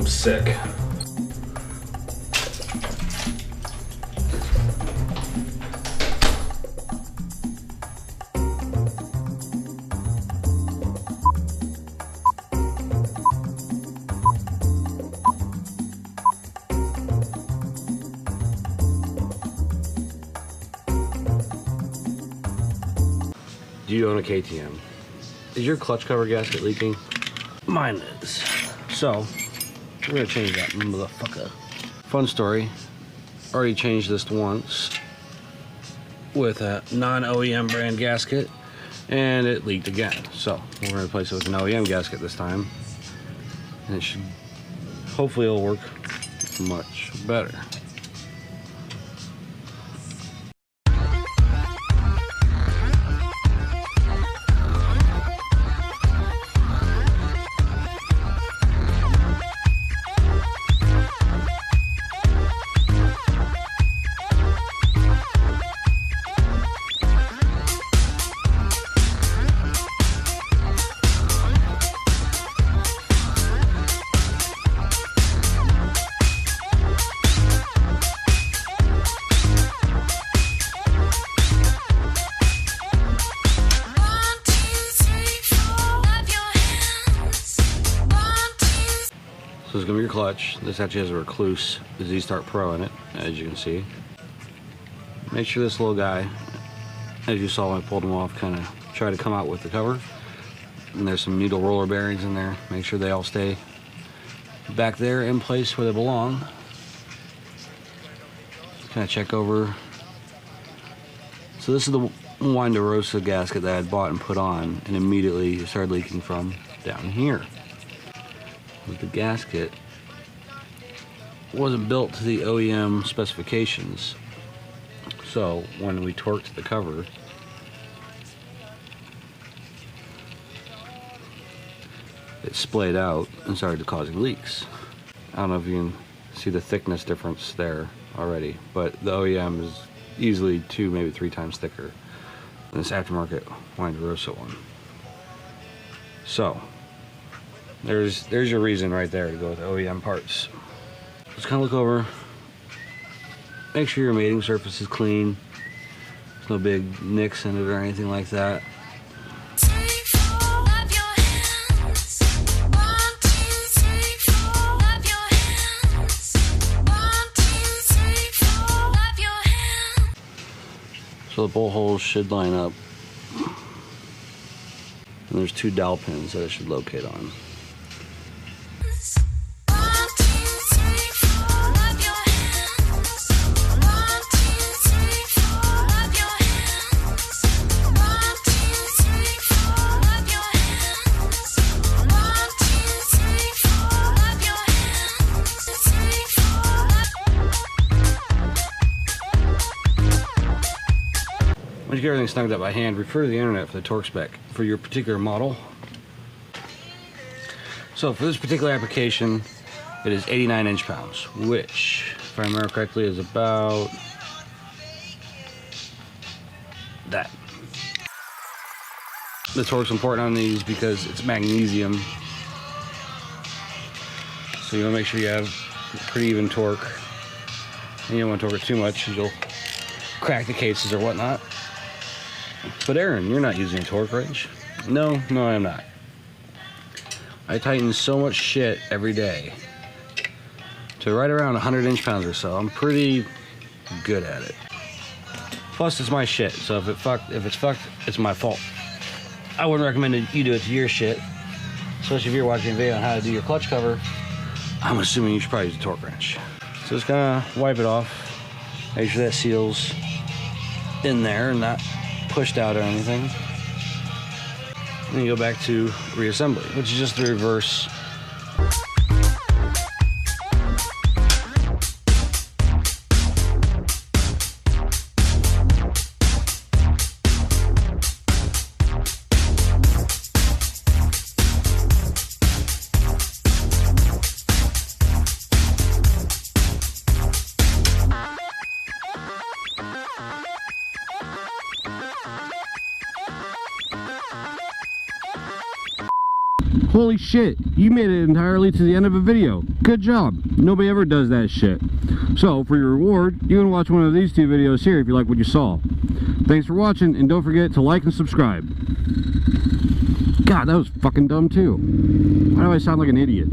I'm sick. Do you own a KTM? Is your clutch cover gasket leaking? Mine is. So, we're gonna change that motherfucker. Fun story. Already changed this once with a non-OEM brand gasket, and it leaked again. So, we're gonna replace it with an OEM gasket this time, and it should, hopefully it'll work much better. So it's gonna be your clutch. This actually has a recluse Z-Start Pro in it, as you can see. Make sure this little guy, as you saw when I pulled him off, kind of try to come out with the cover. And there's some needle roller bearings in there. Make sure they all stay back there in place where they belong. Kind of check over. So this is the Wine-DeRosa gasket that I had bought and put on, and immediately it started leaking from down here. The gasket wasn't built to the OEM specifications, so when we torqued the cover, it splayed out and started causing leaks. I don't know if you can see the thickness difference there already, but the OEM is easily 2, maybe 3 times thicker than this aftermarket Wine-DeRosa one. So there's your reason right there to go with OEM parts. Just kind of look over, make sure your mating surface is clean. There's no big nicks in it or anything like that. So the bolt holes should line up. And there's 2 dowel pins that it should locate on. Once you get everything snugged up by hand, refer to the internet for the torque spec for your particular model. So for this particular application, it is 89 inch-pounds, which, if I remember correctly, is about that. The torque's important on these because it's magnesium, so you want to make sure you have pretty even torque, and you don't want to torque it too much, you'll crack the cases or whatnot. But Aaron, you're not using a torque wrench. No, I'm not. I tighten so much shit every day to right around 100 inch-pounds or so. I'm pretty good at it. Plus, it's my shit, so if it's fucked, it's my fault. I wouldn't recommend that you do it to your shit, especially if you're watching a video on how to do your clutch cover. I'm assuming you should probably use a torque wrench. So just kind of wipe it off, make sure that seal's in there and not pushed out or anything. And then you go back to reassembly, which is just the reverse. Holy shit, you made it entirely to the end of a video. Good job. Nobody ever does that shit. So, for your reward, you can watch one of these 2 videos here if you like what you saw. Thanks for watching, and don't forget to like and subscribe. God, that was fucking dumb too. Why do I sound like an idiot?